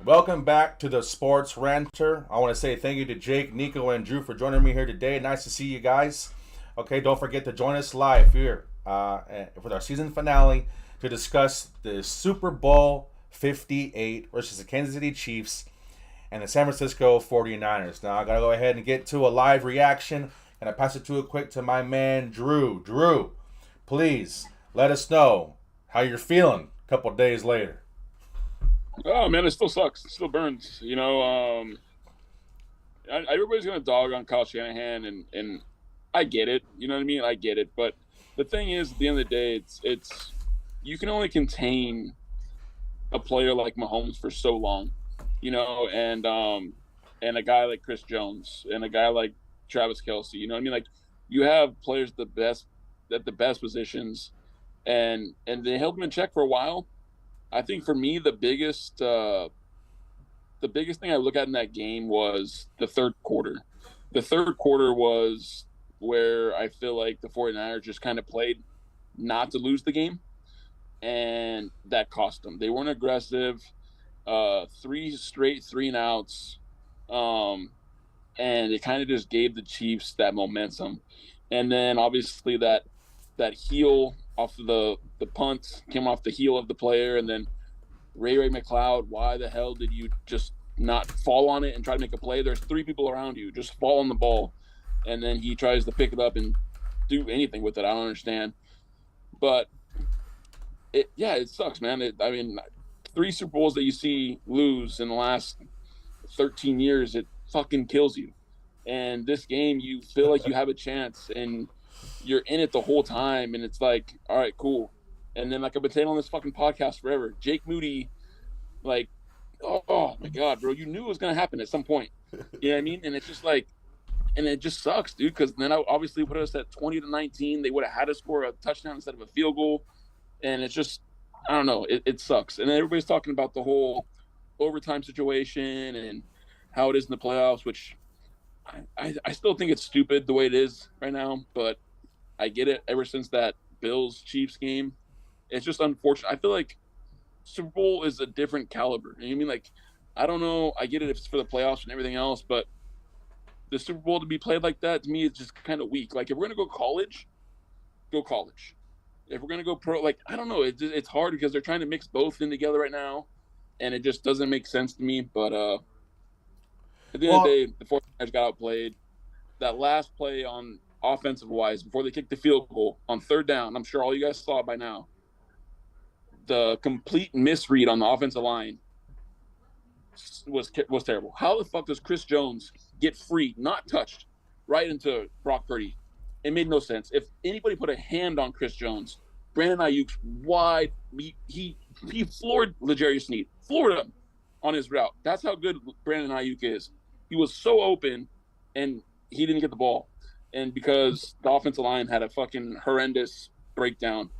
Welcome back to the Sports Ranter. I want to say thank you to Jake, Nico, and Drew for joining me here today. Nice to see you guys. Okay, don't forget to join us live here with our season finale to discuss the Super Bowl 58 versus the Kansas City Chiefs and the San Francisco 49ers. Now, I got to go ahead and get to a live reaction, and I pass it to my man, Drew. Drew, please let us know how you're feeling a couple days later. Oh man, it still sucks. It still burns. Everybody's gonna dog on Kyle Shanahan, and I get it. You know what I mean? I get it. But the thing is, at the end of the day, it's you can only contain a player like Mahomes for so long, and a guy like Chris Jones and a guy like Travis Kelsey. You know what I mean? Like you have players at the best positions, and they held him in check for a while. I think for me the biggest thing I look at in that game was the third quarter. The third quarter was where I feel like the 49ers just kind of played not to lose the game, and that cost them. They weren't aggressive. Three straight three and outs, and it kind of just gave the Chiefs that momentum. And then obviously that heel off of the punt came off the heel of the player, and then Ray McLeod, why the hell did you just not fall on it and try to make a play? There's three people around you. Just fall on the ball. And then he tries to pick it up and do anything with it. I don't understand. But it sucks, man. Three Super Bowls that you see lose in the last 13 years, it fucking kills you. And this game, you feel like you have a chance, and you're in it the whole time, and it's like, all right, cool. And then, like I've been saying on this fucking podcast forever, Jake Moody, like, oh my god, bro, you knew it was gonna happen at some point. You know what I mean? And it's just like, and it just sucks, dude. Because then I obviously put us at 20-19. They would have had to score a touchdown instead of a field goal, and it's just, I don't know, it sucks. And then everybody's talking about the whole overtime situation and how it is in the playoffs, which I still think it's stupid the way it is right now, but I get it. Ever since that Bills Chiefs game, it's just unfortunate. I feel like Super Bowl is a different caliber. You know what I mean? Like, I don't know. I get it if it's for the playoffs and everything else, but the Super Bowl to be played like that, to me, is just kind of weak. Like, if we're going to go college, go college. If we're going to go pro, like, I don't know. It's hard because they're trying to mix both in together right now, and it just doesn't make sense to me. But at the end of Well, the day, the 49ers got outplayed. That last play on offensive wise, before they kicked the field goal on third down, I'm sure all you guys saw it by now. The complete misread on the offensive line was terrible. How the fuck does Chris Jones get free, not touched, right into Brock Purdy? It made no sense. If anybody put a hand on Chris Jones, Brandon Ayuk's wide. He floored L'Jarius Sneed, floored him on his route. That's how good Brandon Ayuk is. He was so open, and he didn't get the ball. And because the offensive line had a fucking horrendous breakdown.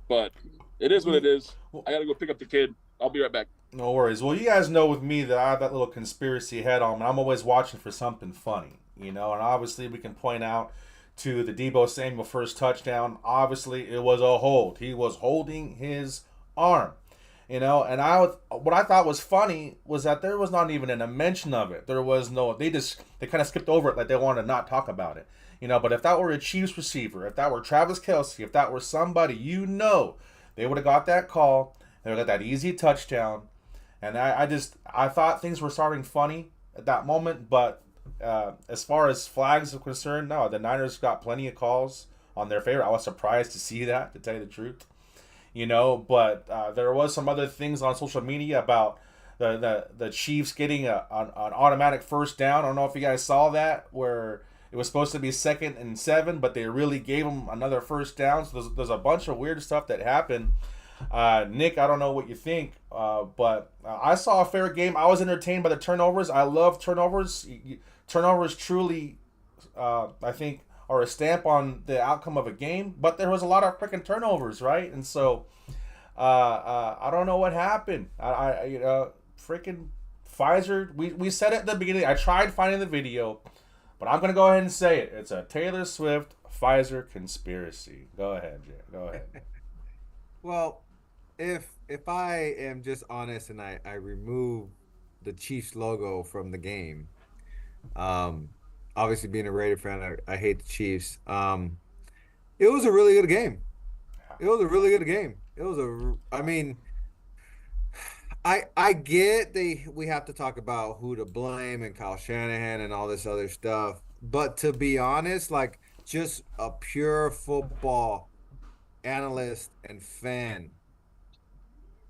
But it is what it is. I got to go pick up the kid. I'll be right back. no worries. Well, you guys know with me that I have that little conspiracy head on, and I'm always watching for something funny, and obviously we can point out to the Debo Samuel first touchdown. Obviously, it was a hold. He was holding his arm, and what I thought was funny was that there was not even a mention of it. There was no. They kind of skipped over it like they wanted to not talk about it. But if that were a Chiefs receiver, if that were Travis Kelsey, if that were somebody, they would have got that call. They would have got that easy touchdown. And I thought things were starting funny at that moment. But as far as flags are concerned, no, the Niners got plenty of calls on their favor. I was surprised to see that, to tell you the truth. But there was some other things on social media about the Chiefs getting an automatic first down. I don't know if you guys saw that, where it was supposed to be 2nd and 7, but they really gave them another first down. So there's a bunch of weird stuff that happened. Nick, I don't know what you think, but I saw a fair game. I was entertained by the turnovers. I love turnovers. Turnovers truly, I think, are a stamp on the outcome of a game. But there was a lot of freaking turnovers, right? And so I don't know what happened. Freaking Pfizer. We said it at the beginning. I tried finding the video. But I'm going to go ahead and say it. It's a Taylor Swift Pfizer conspiracy. Go ahead, Jay. Go ahead. Well, if I am just honest and I remove the Chiefs logo from the game. Um, Obviously being a Raider fan, I hate the Chiefs. It was a really good game. It was a really good game. I mean, I get we have to talk about who to blame and Kyle Shanahan and all this other stuff. But to be honest, like just a pure football analyst and fan,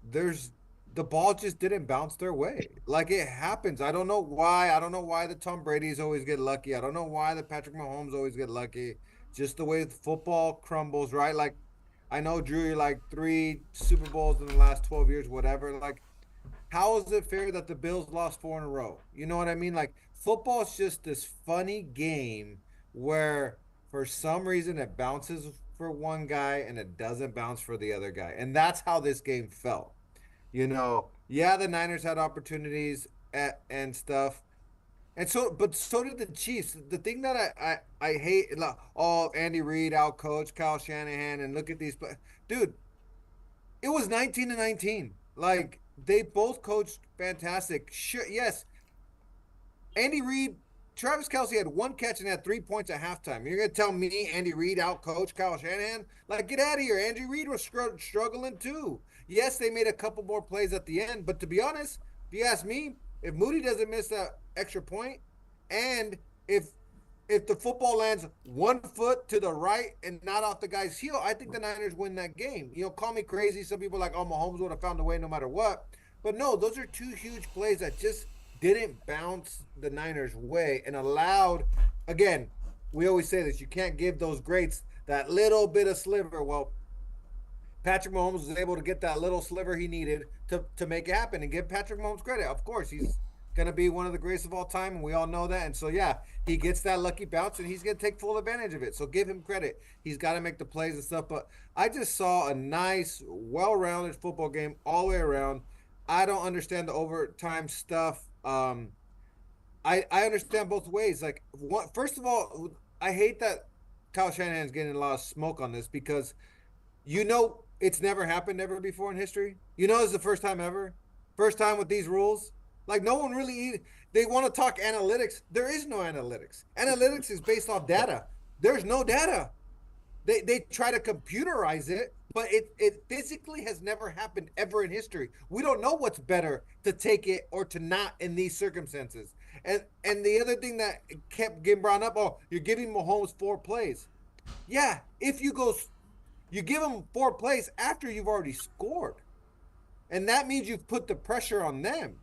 there's the ball just didn't bounce their way. Like it happens. I don't know why. I don't know why the Tom Brady's always get lucky. I don't know why the Patrick Mahomes always get lucky. Just the way the football crumbles, right? Like I know Drew, you're like 3 Super Bowls in the last 12 years, whatever. Like how is it fair that the Bills lost 4 in a row? You know what I mean? Like football is just this funny game where for some reason it bounces for one guy and it doesn't bounce for the other guy. And that's how this game felt. Yeah, the Niners had opportunities and stuff. And so, but so did the Chiefs. The thing that I hate, like, oh, Andy Reid out coach Kyle Shanahan, and look at these, but dude, it was 19-19. Like they both coached fantastic. Sure, yes, Andy Reid, Travis Kelce had 1 catch and had 3 points at halftime. You're gonna tell me Andy Reid out coach Kyle Shanahan? Like, get out of here. Andy Reid was struggling too. Yes, they made a couple more plays at the end, but to be honest, if you ask me, if Moody doesn't miss that extra point, and if the football lands 1 foot to the right and not off the guy's heel, I think the Niners win that game. Call me crazy. Some people are like, oh, Mahomes would have found a way no matter what. But no, those are 2 huge plays that just didn't bounce the Niners' way and allowed, again, we always say this, you can't give those greats that little bit of sliver. Well, Patrick Mahomes was able to get that little sliver he needed to make it happen and give Patrick Mahomes credit. Of course, he's going to be one of the greatest of all time, and we all know that. And so, yeah, he gets that lucky bounce, and he's going to take full advantage of it. So give him credit. He's got to make the plays and stuff. But I just saw a nice, well-rounded football game all the way around. I don't understand the overtime stuff. I understand both ways. Like, first of all, I hate that Kyle Shanahan's getting a lot of smoke on this because it's never happened ever before in history. It's the first time ever. First time with these rules. Like no one really they want to talk analytics. There is no analytics. Analytics is based off data. There's no data. They try to computerize it, but it physically has never happened ever in history. We don't know what's better to take it or to not in these circumstances. And the other thing that kept getting brought up, oh, you're giving Mahomes 4 plays. Yeah, if you give him 4 plays after you've already scored. And that means you've put the pressure on them.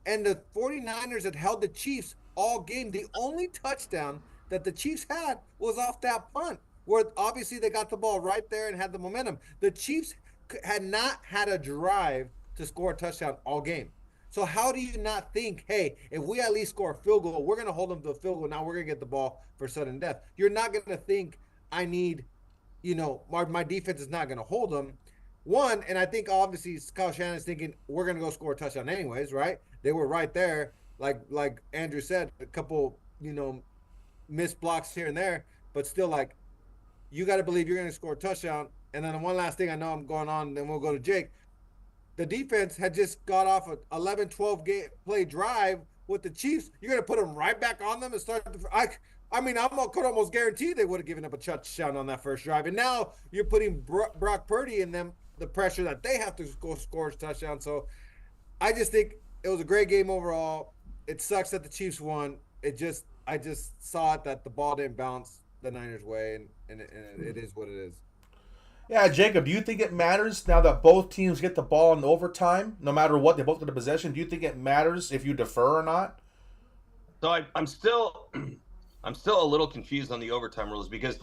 And the 49ers had held the Chiefs all game. The only touchdown that the Chiefs had was off that punt, where obviously they got the ball right there and had the momentum. The Chiefs had not had a drive to score a touchdown all game. So how do you not think, hey, if we at least score a field goal, we're going to hold them to a field goal. Now we're going to get the ball for sudden death. You're not going to think I need, my defense is not going to hold them. One, and I think obviously Kyle Shannon's thinking we're going to go score a touchdown anyways, right? They were right there, like Andrew said, a couple, missed blocks here and there, but still, like, you got to believe you're going to score a touchdown. And then one last thing, I know I'm going on, then we'll go to Jake. The defense had just got off an 11, 12 play drive with the Chiefs. You're going to put them right back on them and start. I could almost guarantee they would have given up a touchdown on that first drive. And now you're putting Brock Purdy in them, the pressure that they have to go score a touchdown. So I just think it was a great game overall. It sucks that the Chiefs won. I just saw it that the ball didn't bounce the Niners' way, and it is what it is. Yeah, Jacob, do you think it matters now that both teams get the ball in overtime, no matter what, they both get the possession? Do you think it matters if you defer or not? So I'm still a little confused on the overtime rules because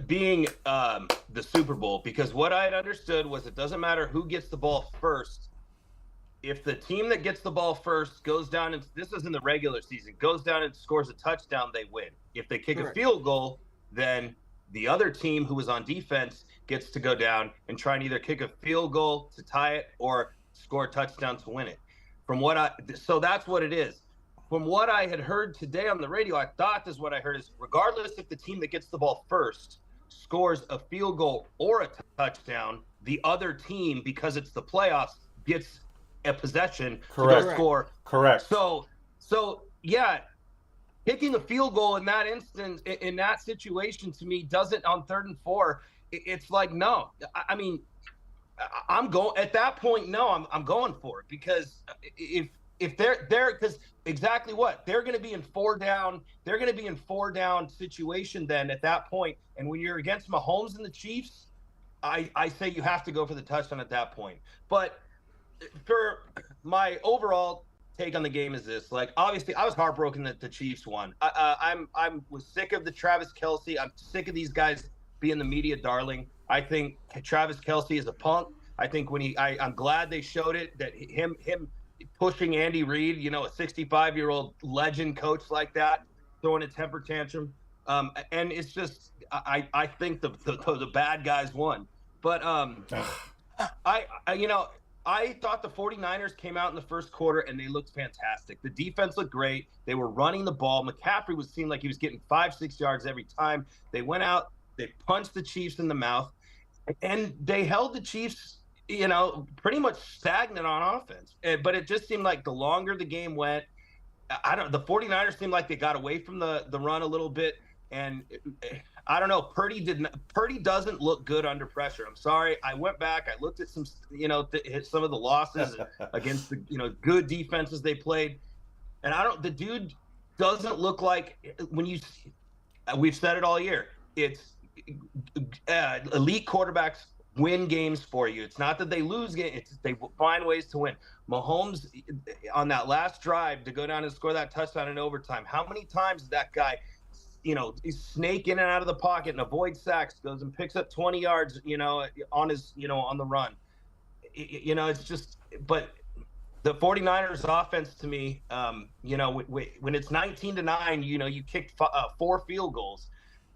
being the Super Bowl, because what I had understood was it doesn't matter who gets the ball first. If the team that gets the ball first goes down, and this is in the regular season, goes down and scores a touchdown, they win. If they kick a field goal, then the other team who was on defense gets to go down and try and either kick a field goal to tie it or score a touchdown to win it. So that's what it is. From what I had heard today on the radio, I thought this is what I heard is regardless if the team that gets the ball first scores a field goal or a touchdown, the other team, because it's the playoffs, gets a possession to Correct. go score. Correct. So yeah, kicking the field goal in that instance, in that situation, to me, doesn't on 3rd and 4. It's like, no. I mean, I'm going at that point. No, I'm going for it, because if they're because exactly what they're going to be in 4 down. They're going to be in 4 down situation then at that point. And when you're against Mahomes and the Chiefs, I say you have to go for the touchdown at that point. But for my overall take on the game is this: like, obviously, I was heartbroken that the Chiefs won. I was sick of the Travis Kelce. I'm sick of these guys being the media darling. I think Travis Kelce is a punk. I think I'm glad they showed it, that him pushing Andy Reid, a 65-year-old legend coach like that, throwing a temper tantrum. And it's just, I think the bad guys won. But I thought the 49ers came out in the first quarter and they looked fantastic. The defense looked great. They were running the ball. McCaffrey seemed like he was getting 5-6 yards every time. They went out, they punched the Chiefs in the mouth, and they held the Chiefs, pretty much stagnant on offense. But it just seemed like the longer the game went, the 49ers seemed like they got away from the run a little bit. And I don't know. Purdy doesn't look good under pressure. I'm sorry. I went back. I looked at some, some of the losses against the, good defenses they played, and the dude doesn't look like we've said it all year. It's elite quarterbacks win games for you. It's not that they lose games. They find ways to win. Mahomes on that last drive to go down and score that touchdown in overtime. How many times did that guy, snake in and out of the pocket and avoid sacks, goes and picks up 20 yards, on his, on the run. It's just, but the 49ers offense to me, when it's 19-9, you kicked 4 field goals.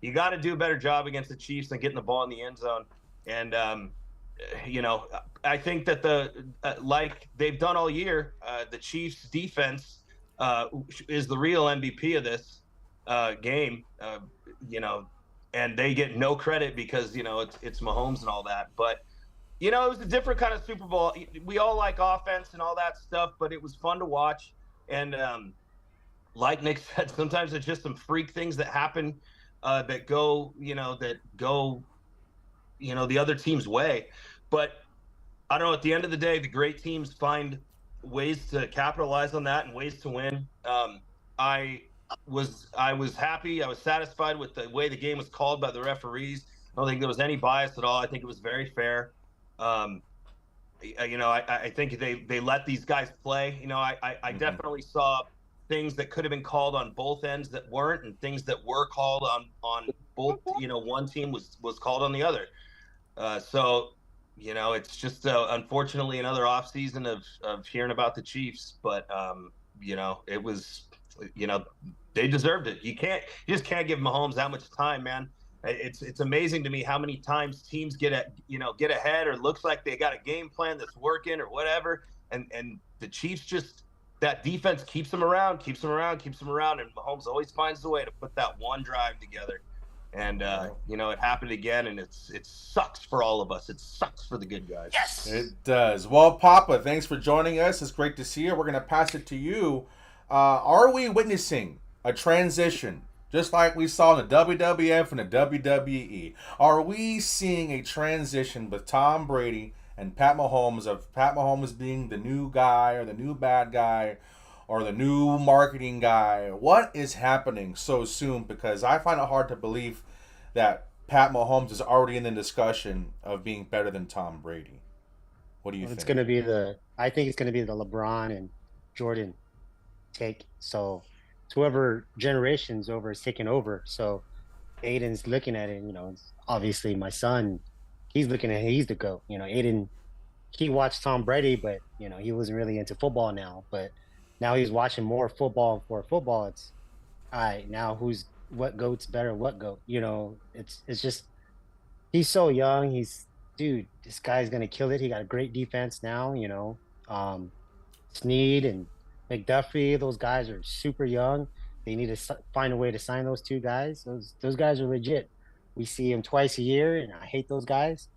You got to do a better job against the Chiefs than getting the ball in the end zone. And, I think that like they've done all year, the Chiefs defense is the real MVP of this game, and they get no credit because, it's Mahomes and all that. But, it was a different kind of Super Bowl. We all like offense and all that stuff, but it was fun to watch. And like Nick said, sometimes it's just some freak things that happen that go the other team's way. But I don't know, at the end of the day, the great teams find ways to capitalize on that and ways to win. I was happy. I was satisfied with the way the game was called by the referees. I don't think there was any bias at all. I think it was very fair. I think they let these guys play. I definitely saw things that could have been called on both ends that weren't, and things that were called on both. One team was called on the other. So it's just unfortunately another off season of hearing about the Chiefs. But it was, they deserved it. You just can't give Mahomes that much time, man. It's amazing to me how many times teams get ahead, or looks like they got a game plan that's working or whatever, and the Chiefs just, that defense keeps them around, and Mahomes always finds a way to put that one drive together. And it happened again, and it sucks for all of us. It sucks for the good guys. Yes, it does. Well, Papa, thanks for joining us. It's great to see you. We're going to pass it to you. Are we witnessing a transition, just like we saw in the WWF and the WWE? Are we seeing a transition with Tom Brady and Pat Mahomes, of Pat Mahomes being the new guy or the new bad guy or the new marketing guy? What is happening so soon? Because I find it hard to believe that Pat Mahomes is already in the discussion of being better than Tom Brady. What do you think? I think it's going to be the LeBron and Jordan take. So it's whoever generations over is taking over. So Aiden's looking at it, it's obviously my son, he's looking at it, he's the GOAT. Aiden, he watched Tom Brady, but, he wasn't really into football now. But now he's watching more football for football. It's all right. Now what GOAT's better? What GOAT? It's just, he's so young. Dude, this guy's going to kill it. He got a great defense now, Snead and McDuffie, those guys are super young. They need to find a way to sign those 2 guys. Those guys are legit. We see them twice a year, and I hate those guys.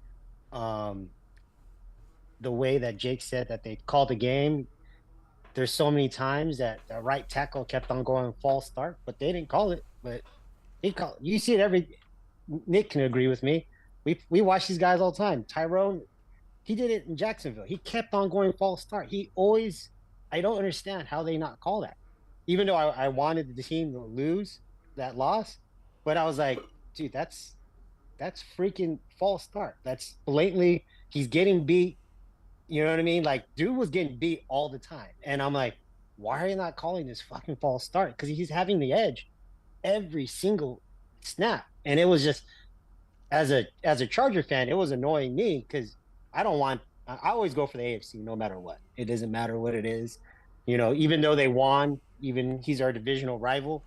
the way that Jake said that they called the game, there's so many times that the right tackle kept on going false start, but they didn't call it. But he called. You see it every. Nick can agree with me. We watch these guys all the time. Tyrone, he did it in Jacksonville. He kept on going false start. He always. I don't understand how they not call that. Even though I wanted the team to lose that loss, but I was like, dude, that's freaking false start. That's blatantly he's getting beat. You know what I mean? Like, dude was getting beat all the time. And I'm like, why are you not calling this fucking false start? Because he's having the edge every single snap. And it was just, as a Charger fan, it was annoying me because I always go for the AFC no matter what. It doesn't matter what it is. You know, even though they won, even he's our divisional rival,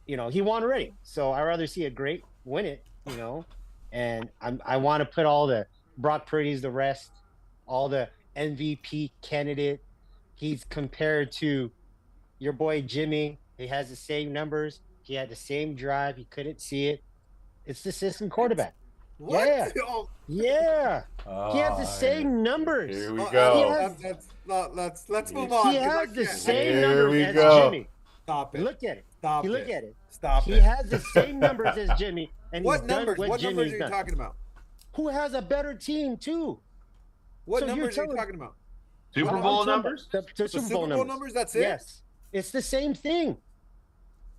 you know, he won already. So I'd rather see a great win it, you know. And I want to put all the Brock Purdy's the rest, all the MVP candidate. He's compared to your boy Jimmy. He has the same numbers. He had the same drive. He couldn't see it. It's the system quarterback. What? Yeah. Oh, Yeah. He has the same numbers. Here we go. Let's move on. He 'cause I has the can't- same Here numbers we as go. Jimmy. Stop it. Look at it. Stop You it. look at it. Stop He it. has the same numbers as Jimmy, and What he's done numbers? what What numbers Jimmy's are you done. talking about? Who has a better team too? What So you're numbers are you telling- talking about? Super I'm Bowl talking about numbers? The The Super Super Bowl Bowl numbers. That's it. Yes, it's the same thing.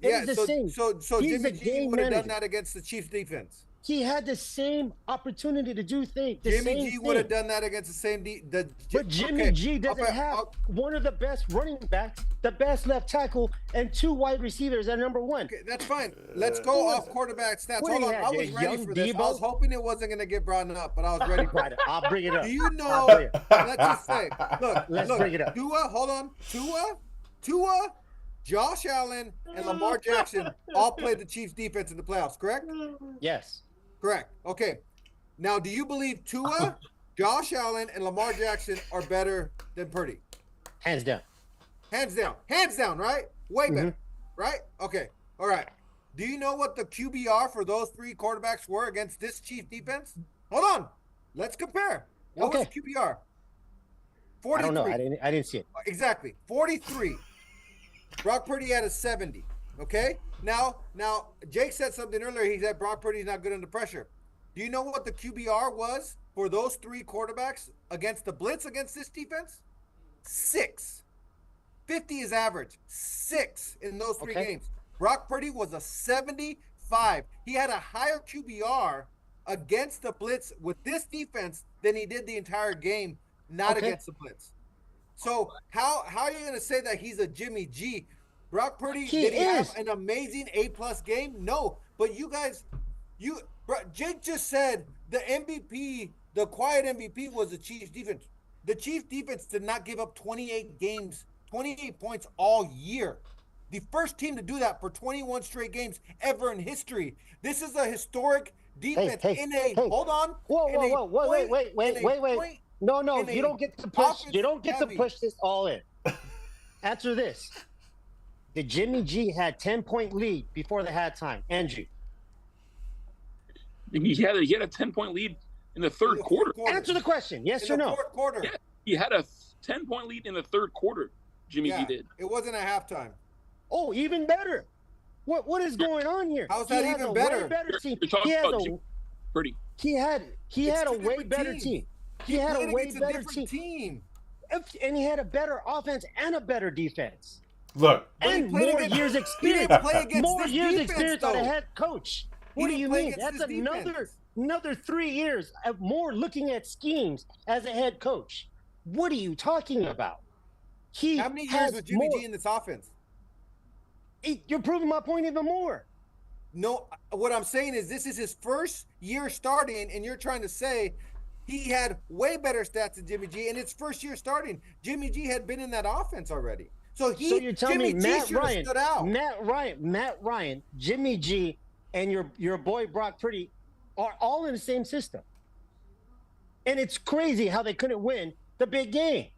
Yeah. It's the So same. so He's Jimmy the G game would have done manager. that against the Chiefs defense. He had the same opportunity to do things. Jimmy G would have done that against the same But Jimmy okay, G doesn't okay, have one of the best running backs, the best left tackle, and 2 wide receivers at number 1. Okay, that's fine. Let's go off quarterback stats. what Hold do on. you have, I was a ready young for this. I Debo? was hoping it wasn't going to get brought up, but I was ready for it. I'll bring it up. Do you know? bring it. Let's just say, look, Let's look, bring it up. Tua, hold on. Tua, Josh Allen, and Lamar Jackson all played the Chiefs defense in the playoffs, correct? Yes. Correct. Okay. Now, do you believe Tua, Josh Allen, and Lamar Jackson are better than Purdy? Hands down. Hands down. Hands down, right? Way Mm-hmm. better. Right? Okay. All right. Do you know what the QBR for those 3 quarterbacks were against this Chief defense? Hold on. Let's compare. What was Okay. QBR? 43. I don't know. I didn't see it. Exactly. 43. Brock Purdy had a 70. Okay? Now, Jake said something earlier. He said Brock Purdy's not good under pressure. Do you know what the QBR was for those 3 quarterbacks against the blitz against this defense? 6. 50 is average. 6 in those 3 games. Brock Purdy was a 75. He had a higher QBR against the blitz with this defense than he did the entire game, not against the blitz. So how are you going to say that he's a Jimmy G? Brock Purdy, did he have an amazing A+ game? No, but Jake just said the MVP, the quiet MVP was the Chiefs defense. The Chiefs defense did not give up 28 points all year. The first team to do that for 21 straight games ever in history. This is a historic defense hold on. Wait. No, you don't get to push. You don't get to push this all in. Answer this. The Jimmy G had 10-point lead before the halftime. Andrew. He had a 10-point lead in the third quarter. Answer the question. Yes or no? Fourth quarter. Yeah, he had a 10-point lead in the third quarter. Jimmy G did. It wasn't a halftime. Oh, even better. What is going on here? How's that even better? Way better team. You're talking about Purdy. He had a way better team. He had a way better team. And he had a better offense and a better defense. Look. And more years experience. More years experience on a head coach. What do you mean? That's another 3 years of more looking at schemes as a head coach. What are you talking about? How many years was Jimmy G in this offense? You're proving my point even more. No, what I'm saying is this is his first year starting, and you're trying to say he had way better stats than Jimmy G, and it's first year starting. Jimmy G had been in that offense already. So you're telling me Matt Ryan, Jimmy G, and your boy Brock Purdy are all in the same system. And it's crazy how they couldn't win the big game.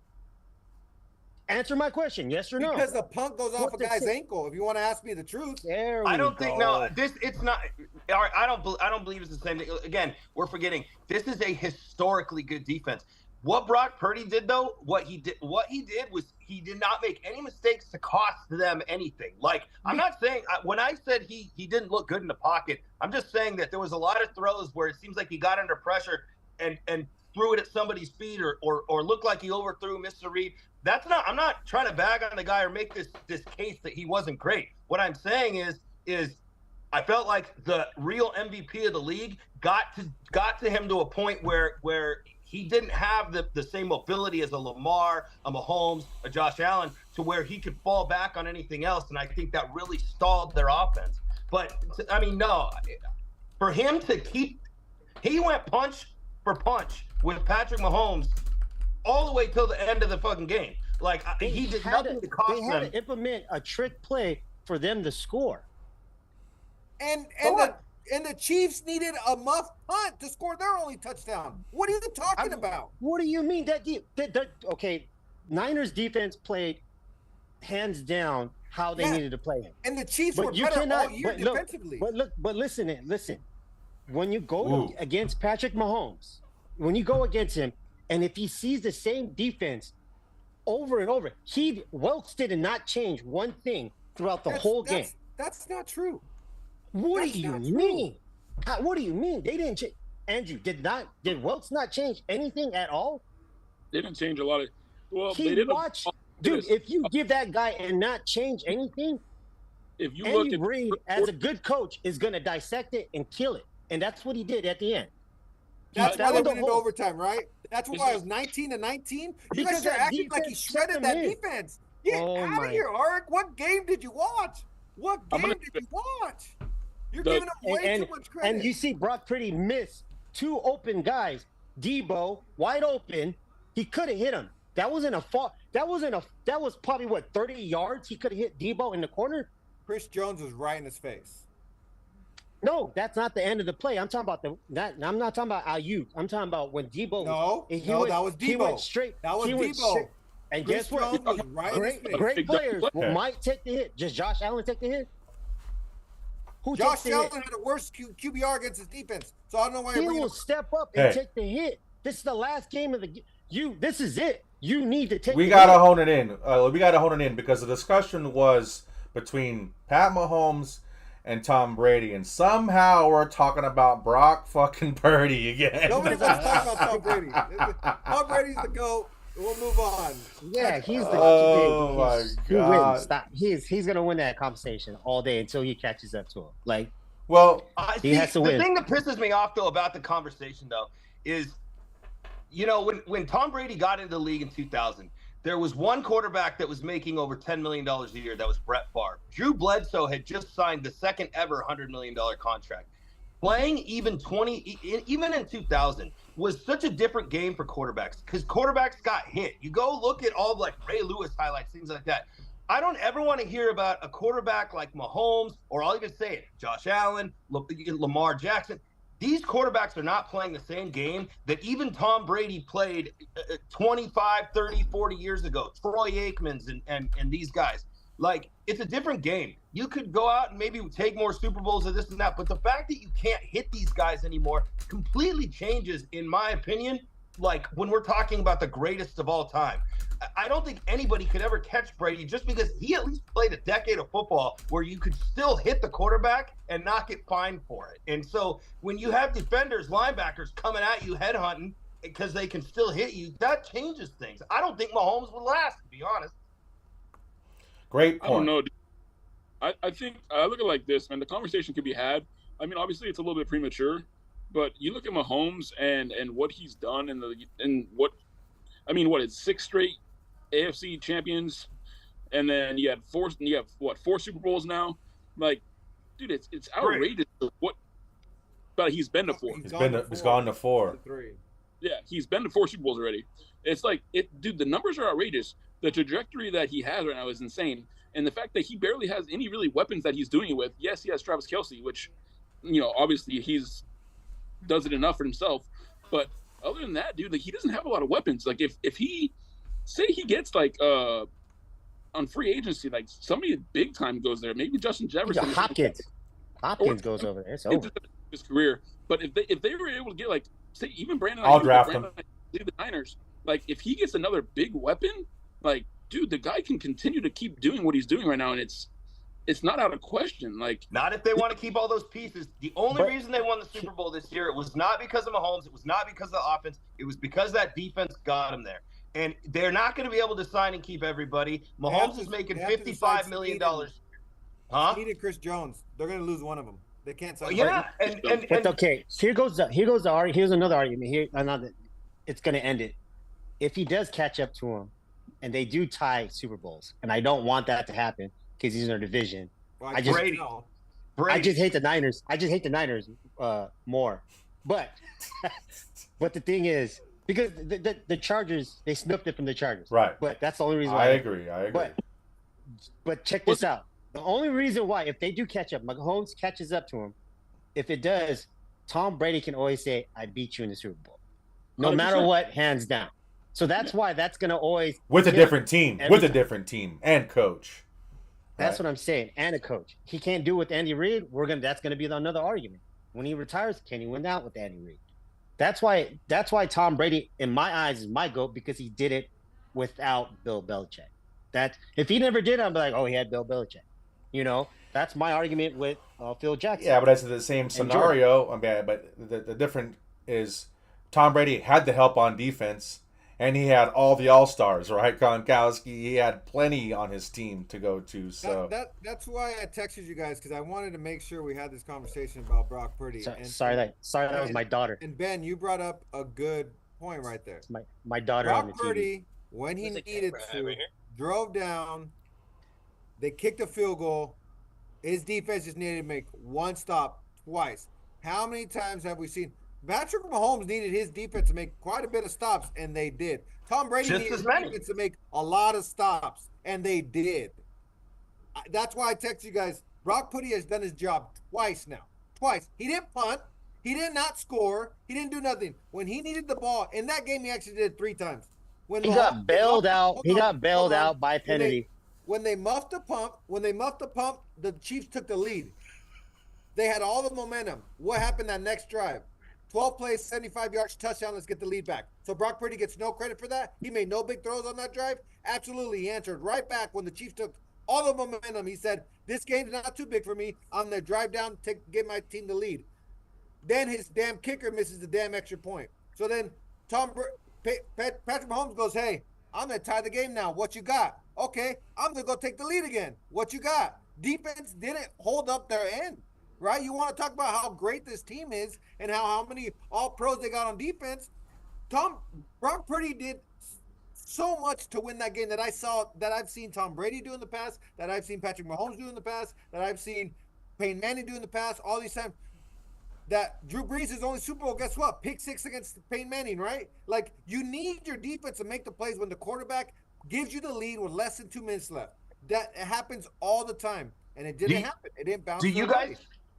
Answer my question, yes or no? Because the punt goes off a guy's ankle. If you want to ask me the truth, I don't think it's not. All right, I don't believe it's the same thing. Again, we're forgetting this is a historically good defense. What Brock Purdy did, though, what he did was he did not make any mistakes to cost them anything. Like, I'm not saying when I said he didn't look good in the pocket, I'm just saying that there was a lot of throws where it seems like he got under pressure and threw it at somebody's feet or looked like he overthrew, missed a read. I'm not trying to bag on the guy or make this case that he wasn't great. What I'm saying is I felt like the real MVP of the league got to him to a point where he didn't have the same mobility as a Lamar, a Mahomes, a Josh Allen, to where he could fall back on anything else. And I think that really stalled their offense. But, I mean, no. For him to he went punch for punch with Patrick Mahomes all the way till the end of the fucking game. Like, he did nothing to cost them. They had to implement a trick play for them to score. And the Chiefs needed a muff punt to score their only touchdown. What are you talking about? What do you mean? Okay, Niners defense played hands down how they needed to play him. And the Chiefs were better all year defensively. But listen. When you go against Patrick Mahomes, when you go against him, and if he sees the same defense over and over, Wilkes did not change one thing throughout the whole game. That's not true. What do you mean? What do you mean? They didn't change. Andrew, did Wilkes not change anything at all? They didn't change a lot of. Well, they didn't. Dude, if you give that guy and not change anything, if you Andy Reid, as a good coach, is going to dissect it and kill it, and that's what he did at the end. That's why they went into overtime, right? That's why it was 19-19. You guys are acting like he shredded that defense. Get out of here, Arik. What game did you watch? What game did you watch? You're giving him way too much credit. And you see Brock Purdy miss two open guys. Debo, wide open. He could have hit him. That wasn't a fault. That was probably, 30 yards? He could have hit Debo in the corner? Chris Jones was right in his face. No, that's not the end of the play. I'm talking about I'm not talking about Ayuk. I'm talking about when Debo. That was Debo. He went straight. That was Debo. And Chris guess what? Jones was right Great players might take the hit. Just Josh Allen take the hit? Josh Allen had the worst QBR against his defense. So I don't know why he will step up and take the hit. This is the last game of the this is it. You need to take We gotta hone it in. We gotta hone it in because the discussion was between Pat Mahomes and Tom Brady, and somehow we're talking about Brock fucking Purdy again. Nobody wants to talk about Tom Brady. Tom Brady's the GOAT. We'll move on. Yeah, he's the oh my god. Stop. He's gonna win that conversation all day until he catches up to him. Like, well, he has to win. The thing that pisses me off though about the conversation though is, when Tom Brady got into the league in 2000, there was one quarterback that was making over $10 million a year. That was Brett Favre. Drew Bledsoe had just signed the second ever $100 million contract. Playing even in 2000 was such a different game for quarterbacks because quarterbacks got hit. You go look at all like Ray Lewis highlights, things like that. I don't ever want to hear about a quarterback like Mahomes, or I'll even say it, Josh Allen, Lamar Jackson. These quarterbacks are not playing the same game that even Tom Brady played 25, 30, 40 years ago. Troy Aikmans and these guys. Like, it's a different game. You could go out and maybe take more Super Bowls or this and that, but the fact that you can't hit these guys anymore completely changes, in my opinion, like when we're talking about the greatest of all time. I don't think anybody could ever catch Brady just because he at least played a decade of football where you could still hit the quarterback and not get fined for it. And so when you have defenders, linebackers coming at you headhunting because they can still hit you, that changes things. I don't think Mahomes would last, to be honest. Great point. I don't know. I think I look at it like this, man. The conversation could be had. I mean, obviously it's a little bit premature, but you look at Mahomes and what he's done it's 6 straight AFC champions, and then you have four Super Bowls now. Like, dude, it's outrageous but he's been to 4. He's gone to 4. Yeah, he's been to 4 Super Bowls already. It's like dude, the numbers are outrageous. The trajectory that he has right now is insane. And the fact that he barely has any really weapons that he's doing it with. Yes, he has Travis Kelce, which, obviously does it enough for himself. But other than that, dude, like, he doesn't have a lot of weapons. Like, if he, say he gets, like, on free agency, like, somebody big time goes there. Maybe Justin Jefferson. Hopkins goes over there. It's over. His career. But if they were able to get, like, say, even Brandon. I'll draft him. The Niners. Like, if he gets another big weapon, like, dude, the guy can continue to keep doing what he's doing right now, and it's not out of question. Like, not if they want to keep all those pieces. The only reason they won the Super Bowl this year, it was not because of Mahomes. It was not because of the offense. It was because that defense got him there. And they're not going to be able to sign and keep everybody. Mahomes is making $55 million. Huh? Needed Chris Jones. They're going to lose one of them. They can't sign. Yeah, but okay. Here's another argument. Here, it's going to end it. If he does catch up to him, and they do tie Super Bowls, and I don't want that to happen because he's in our division. Well, I just hate the Niners. I just hate the Niners more. But the thing is, because the Chargers, they sniffed it from the Chargers. Right. But that's the only reason why. I agree. But check this out. The only reason why, if they do catch up, Mahomes catches up to him, if it does, Tom Brady can always say, I beat you in the Super Bowl. No 100%. matter what, hands down. So that's why that's going to always – with a different team and coach. That's what I'm saying, and a coach. He can't do it with Andy Reid. That's going to be another argument. When he retires, can he win out with Andy Reid? That's why Tom Brady, in my eyes, is my GOAT, because he did it without Bill Belichick. That if he never did, I'd be like, oh, he had Bill Belichick. You know, that's my argument with Phil Jackson. Yeah, but that's the same scenario. But the difference is Tom Brady had the help on defense, and he had all the All-Stars, right? Gronkowski, he had plenty on his team to go to. So that's why I texted you guys, because I wanted to make sure we had this conversation about Brock Purdy. Sorry, that was my daughter. And Ben, you brought up a good point right there. It's my daughter Brock on the TV. Purdy, when he needed to, drove down. They kicked a field goal. His defense just needed to make one stop twice. How many times have we seen Patrick Mahomes needed his defense to make quite a bit of stops, and they did. Tom Brady needed his defense to make a lot of stops, and they did. That's why I text you guys. Brock Purdy has done his job twice now. Twice. He didn't punt. He did not score. He didn't do nothing. When he needed the ball, in that game, he actually did it 3 times. He got bailed out by penalty. When they muffed the pump, the Chiefs took the lead. They had all the momentum. What happened that next drive? 12 plays, 75 yards, touchdown. Let's get the lead back. So Brock Purdy gets no credit for that. He made no big throws on that drive. Absolutely, he answered right back when the Chiefs took all the momentum. He said, "This game's not too big for me. I'm gonna drive down, get my team the lead." Then his damn kicker misses the damn extra point. So then Patrick Mahomes goes, "Hey, I'm gonna tie the game now. What you got?" "Okay, I'm gonna go take the lead again. What you got?" Defense didn't hold up their end. Right? You want to talk about how great this team is and how many all-pros they got on defense. Brock Purdy did so much to win that game that I've seen Tom Brady do in the past, that I've seen Patrick Mahomes do in the past, that I've seen Peyton Manning do in the past, all these times. That Drew Brees' only Super Bowl, guess what? Pick 6 against Peyton Manning, right? Like, you need your defense to make the plays when the quarterback gives you the lead with less than 2 minutes left. That happens all the time, and it didn't happen. It didn't bounce.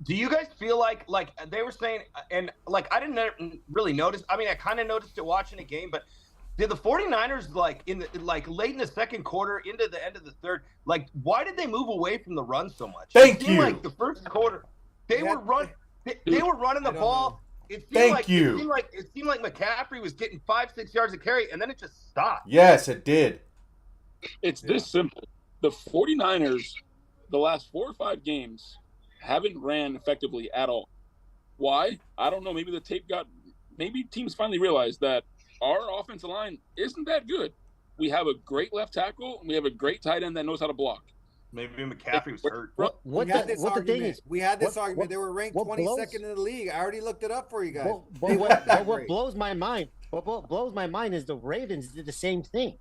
Do you guys feel like they were saying, and like I didn't really notice. I mean, I kind of noticed it watching the game, but did the 49ers late in the second quarter into the end of the third, why did they move away from the run so much? Thank it seemed you. Like the first quarter, they were running the ball. It seemed It seemed like McCaffrey was getting 5-6 yards of carry, and then it just stopped. Yes, it did. It's this simple. The 49ers, the last 4 or 5 games, haven't ran effectively at all. Why? I don't know. Maybe teams finally realized that our offensive line isn't that good. We have a great left tackle, and we have a great tight end that knows how to block. Maybe McCaffrey was hurt. We had this argument. They were ranked 22nd in the league. I already looked it up for you guys. What blows my mind is the Ravens did the same thing.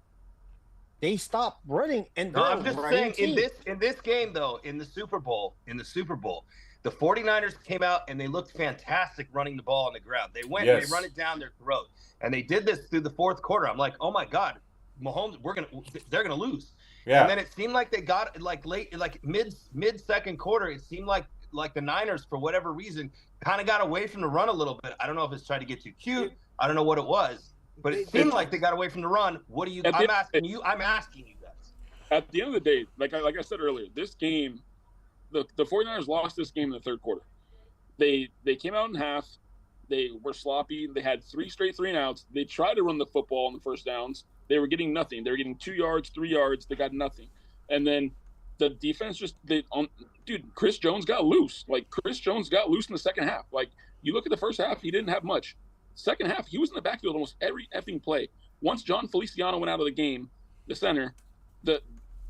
They stopped running, and I'm just saying in this game though, in the Super Bowl, the 49ers came out and they looked fantastic running the ball on the ground. They went and they run it down their throat, and they did this through the fourth quarter. I'm like, oh my God, Mahomes, they're gonna lose. Yeah. And then it seemed like they got late, mid second quarter. It seemed like the Niners, for whatever reason, kind of got away from the run a little bit. I don't know if it's trying to get too cute. I don't know what it was. But it seemed like they got away from the run. What do you? I'm asking you guys. At the end of the day, like I said earlier, this game, the 49ers lost this game in the third quarter. They came out in half. They were sloppy. They had 3 straight 3-and-outs. They tried to run the football on the first downs. They were getting nothing. They were getting 2 yards, 3 yards. They got nothing. And then the defense dude, Chris Jones got loose. Like, Chris Jones got loose in the second half. Like, you look at the first half, he didn't have much. Second half, he was in the backfield almost every effing play. Once John Feliciano went out of the game, the center,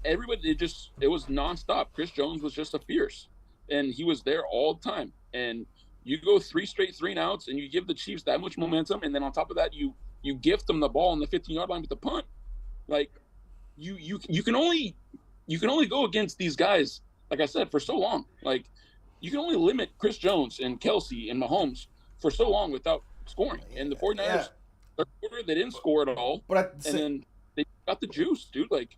everybody, it was nonstop. Chris Jones was just a fierce, and he was there all the time. And you go 3 straight 3-and-outs, and you give the Chiefs that much momentum, and then on top of that, you gift them the ball on the 15-yard line with the punt. Like, you can only go against these guys, like I said, for so long. Like, you can only limit Chris Jones and Kelsey and Mahomes for so long without scoring. And the 49ers, third quarter, they didn't score at all, then they got the juice, dude. Like,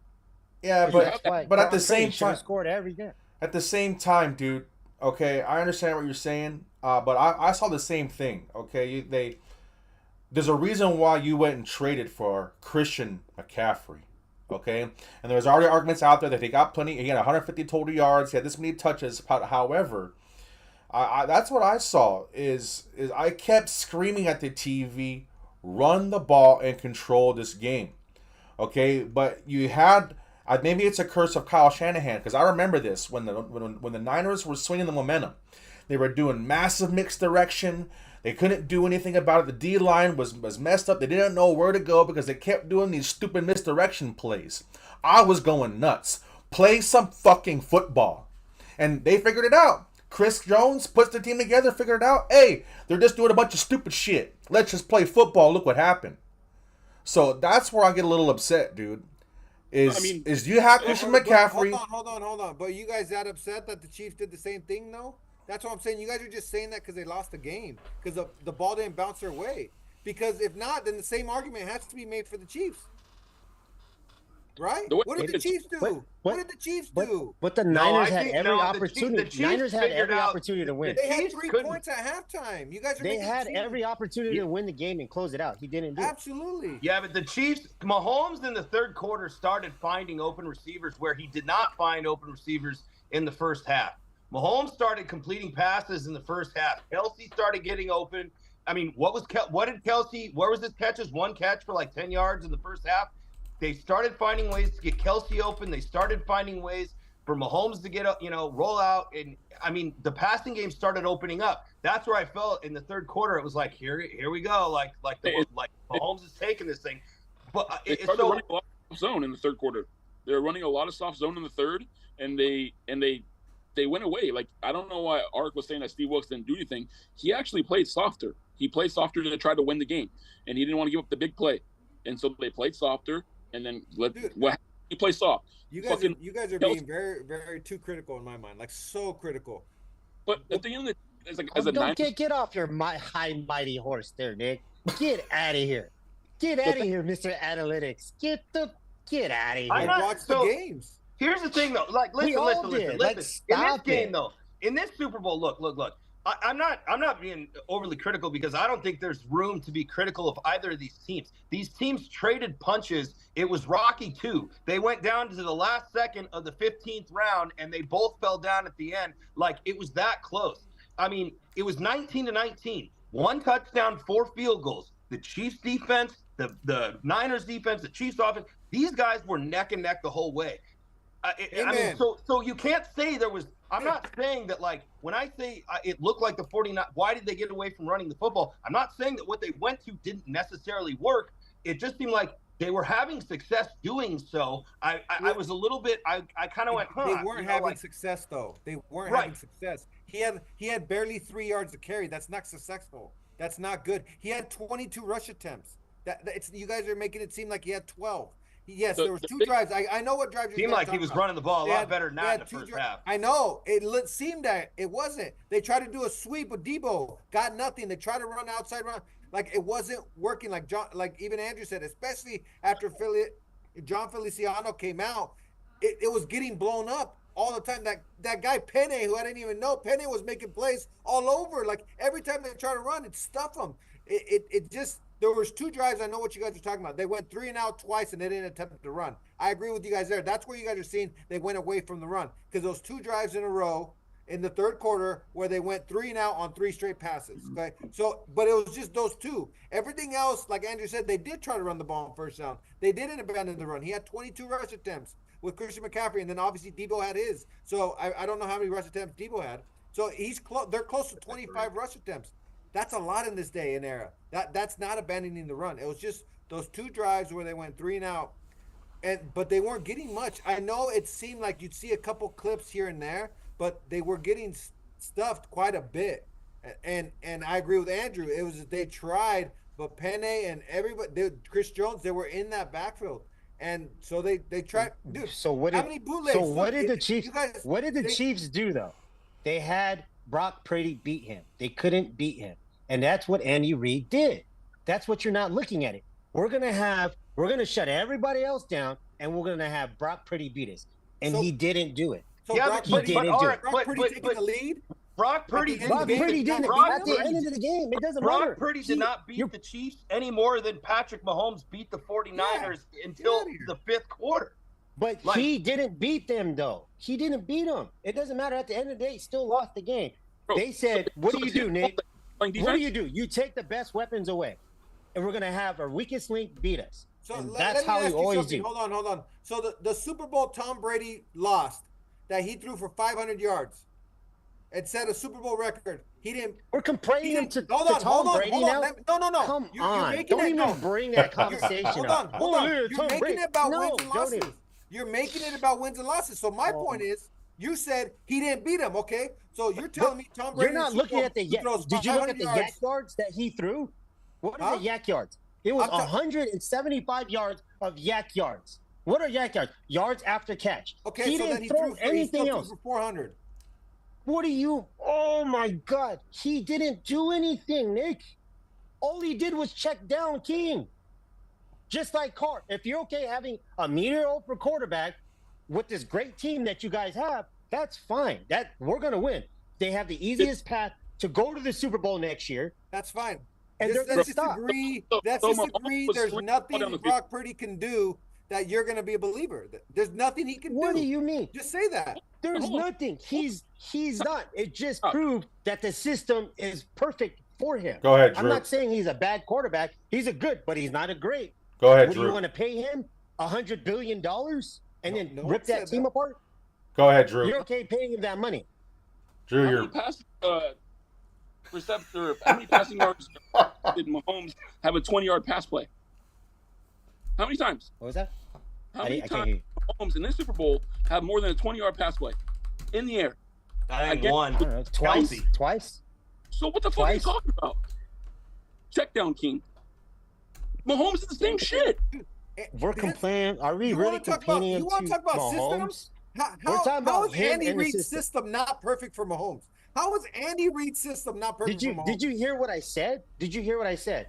yeah, but at the same time, scored every game. At the same time, dude. Okay, I understand what you're saying, but I saw the same thing. Okay, there's a reason why you went and traded for Christian McCaffrey. Okay, and there's already arguments out there that he got plenty. He had 150 total yards. He had this many touches. However, that's what I saw. Is I kept screaming at the TV, run the ball and control this game. Okay, but you had. Maybe it's a curse of Kyle Shanahan, because I remember this when the Niners were swinging the momentum. They were doing massive mixed direction. They couldn't do anything about it. The D-line was messed up. They didn't know where to go because they kept doing these stupid misdirection plays. I was going nuts. Play some fucking football. And they figured it out. Chris Jones puts the team together, figured it out. Hey, they're just doing a bunch of stupid shit. Let's just play football. Look what happened. So that's where I get a little upset, dude. Is you have Christian McCaffrey? Hold on. But you guys that upset that the Chiefs did the same thing, though? That's what I'm saying. You guys are just saying that because they lost the game, because the ball didn't bounce their way. Because if not, then the same argument has to be made for the Chiefs, right? What did the Chiefs do? What did the Chiefs do? But the Niners had every opportunity. Niners had every opportunity to win. They had 3 points at halftime. You guys are. They had every opportunity to win the game and close it out. He didn't do it. Absolutely. Yeah, but the Chiefs, Mahomes in the third quarter started finding open receivers where he did not find open receivers in the first half. Mahomes started completing passes in the first half. Kelsey started getting open. I mean, what did Kelsey? Where was his catches? 1 catch for like 10 yards in the first half. They started finding ways to get Kelsey open. They started finding ways for Mahomes to get up, roll out. And I mean, the passing game started opening up. That's where I felt in the third quarter. It was like, here we go. Like Mahomes is taking this thing. But they started running a lot of zone in the third quarter. They were running a lot of soft zone in the third, and they went away. Like, I don't know why Art was saying that Steve Wilkes didn't do anything. He actually played softer. He played softer to try to win the game, and he didn't want to give up the big play. And so they played softer, and then he played soft. You guys are being very, very too critical in my mind. Like, so critical. But at the end of the don't get off your high mighty horse there, Nick. Get out of here. Get out of here, Mr. Analytics. Get out of here. I watch the games. Here's the thing, though. Like, listen. In this game, though, in this Super Bowl, look. I'm not being overly critical because I don't think there's room to be critical of either of these teams. These teams traded punches. It was rocky too. They went down to the last second of the 15th round, and they both fell down at the end. Like, it was that close. I mean, it was 19-19. 1 touchdown, 4 field goals. The Chiefs defense, the Niners defense, the Chiefs offense. These guys were neck and neck the whole way. I mean, so you can't say there was. I'm not saying that, like, when I say it looked like the 49, why did they get away from running the football? I'm not saying that what they went to didn't necessarily work. It just seemed like they were having success doing so. I was a little bit. I kind of went. They weren't having success though. They weren't having success. He had barely 3 yards to carry. That's not successful. That's not good. He had 22 rush attempts. You guys are making it seem like he had 12. Yes, there was 2 drives. I know what drives. Seemed like he was running the ball a lot better than that in the first half. I know. It seemed that it wasn't. They tried to do a sweep with Debo, got nothing. They tried to run outside run, like it wasn't working. Like even Andrew said, especially after John Feliciano came out, it was getting blown up all the time. That guy Penne, who I didn't even know, Penne was making plays all over. Like every time they try to run, it stuff them. It just. There was 2 drives. I know what you guys are talking about. They went 3 and out twice, and they didn't attempt to run. I agree with you guys there. That's where you guys are seeing they went away from the run, because those 2 drives in a row, in the third quarter where they went 3-and-out on 3 straight passes. Okay, so but it was just those two. Everything else, like Andrew said, they did try to run the ball on first down. They didn't abandon the run. He had 22 rush attempts with Christian McCaffrey, and then obviously Debo had his. So I don't know how many rush attempts Debo had. So he's close. They're close to 25 rush attempts. That's a lot in this day and era. That's not abandoning the run. It was just those 2 drives where they went 3-and-out, but they weren't getting much. I know it seemed like you'd see a couple clips here and there, but they were getting stuffed quite a bit. And I agree with Andrew. It was they tried, but Penne and everybody, Chris Jones, they were in that backfield, and so they tried. Dude, So what did how many bootlegs? what did the Chiefs? Guys, what did the Chiefs do though? They had Brock Purdy beat him. They couldn't beat him, and that's what Andy Reid did. That's what you're not looking at it. We're gonna shut everybody else down, and we're gonna have Brock Purdy beat us, and he didn't do it. So Yeah, Brock but Purdy, didn't do it. Brock Purdy taking the lead. Brock Purdy Brock Purdy didn't. At the end of the game, it doesn't matter. Brock Purdy did not beat the Chiefs any more than Patrick Mahomes beat the 49ers until the 5th quarter. But he didn't beat them, though. He didn't beat them. It doesn't matter. At the end of the day, he still lost the game. Bro, They said, what do you do, Nick? Playing What do defense? you do? You take the best weapons away, and we're going to have our weakest link beat us. So And let that's me how ask we you always something. do. Hold on. So the Super Bowl Tom Brady lost, that he threw for 500 yards. It set a Super Bowl record. He didn't. We're comparing him to Hold Tom on. Brady now. No. Come You're on. making Don't it, even bring that conversation Hold up. on. Oh, yeah, You're Tom making Brady. it about No, wins and don't losses. even. You're making it about wins and losses. So my point is, you said he didn't beat him. Okay, so you're telling me Tom Brady? You're not looking at the yak. Did you look at the yak yards that he threw? What are the yak yards? It was 175 yards of yak yards. What are yak yards? Yards after catch. Okay, he so didn't then throw anything else. For 400. What are you? Oh my God! He didn't do anything, Nick. All he did was check down King. Just like Carr. If you're okay having a mediocre quarterback with this great team that you guys have, that's fine. That we're gonna win. They have the easiest path to go to the Super Bowl next year. That's fine. And Let's they're just stop. agree. So Let's just Mahomes agree. was There's three nothing down the Brock Purdy can do that you're going to be a believer. There's nothing he can What do. do you mean? Just say that. There's Mahomes. nothing. He's not. It just proved that the system is perfect for him. Go ahead, I'm Drew. not saying he's a bad quarterback. He's a good, but he's not a great. Go ahead, What do you Drew. want to pay him $100 billion and then No rip one said that team that. apart? Go ahead, Drew. You're okay paying him that money. Drew, How you're many passing yards did Mahomes have a 20-yard pass play? How many times? What was that? How I many can't times hear you. Mahomes in this Super Bowl have more than a 20-yard pass play in the air? I think Again, one. I don't know. Twice? Kelsey. Twice? So what the fuck are you Twice. talking about? Check down King. Mahomes is the same shit. We're complaining. Are we You really wanna talk about- complaining you to wanna talk about Mahomes? systems? How We're talking about is him Andy and the Reid's system. system not perfect for Mahomes? How is Andy Reid's system not perfect for Mahomes? Did you hear what I said? Did you hear what I said?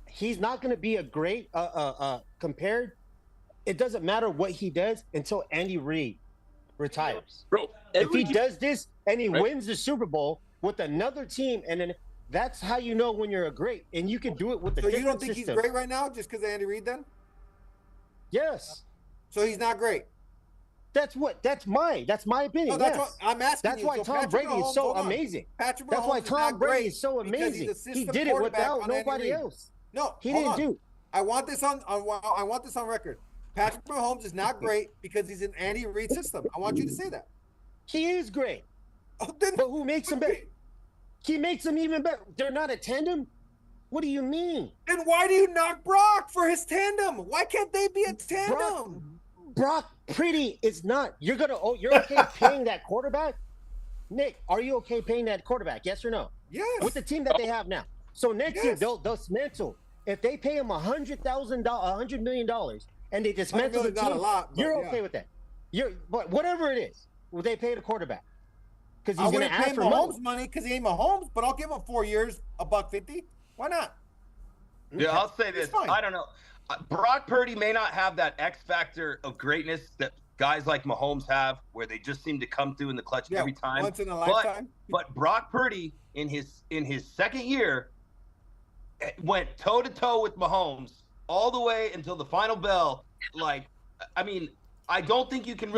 He's not going to be a great compared. It doesn't matter what he does until Andy Reid retires. Bro, If he every- does this and he Right. wins the Super Bowl with another team, and then that's how you know when you're a great, and you can do it with the So you different don't think system. he's great right now just because of Andy Reid then? Yes, So he's not great. that's my opinion. No, that's yes. what I'm asking That's you. why So Tom Patrick Brady Mahomes, is so hold on. amazing. Patrick That's why Mahomes is not Tom Brady great is so because he's amazing. a system He did it quarterback without on Andy nobody Reid. else. No, He hold didn't on. do. I want this on record. Patrick Mahomes is not great because he's in Andy Reid's system. I want you to say that. He is great, Oh, then but who makes him better? He makes them even better. They're not a tandem. What do you mean? Then why do you knock Brock for his tandem? Why can't they be a tandem? Brock Purdy is not. You're okay paying that quarterback? Nick, are you okay paying that quarterback? Yes or no? Yes. With the team that they have now. So next year Yes. they'll dismantle. If they pay him $100 million, and they dismantle the $100 million team, not a lot, but you're yeah. okay with that. But whatever it is, will they pay the quarterback? Because I he's going to wouldn't pay ask for money. Mahomes money because he ain't Mahomes, but I'll give him 4 years, $150. Why not? Yeah, I'll say this. fine. I don't know. Brock Purdy may not have that X factor of greatness that guys like Mahomes have, where they just seem to come through in the clutch Yeah, every time. once in a lifetime. But Brock Purdy in his second year went toe to toe with Mahomes all the way until the final bell. Like, I mean, I don't think we can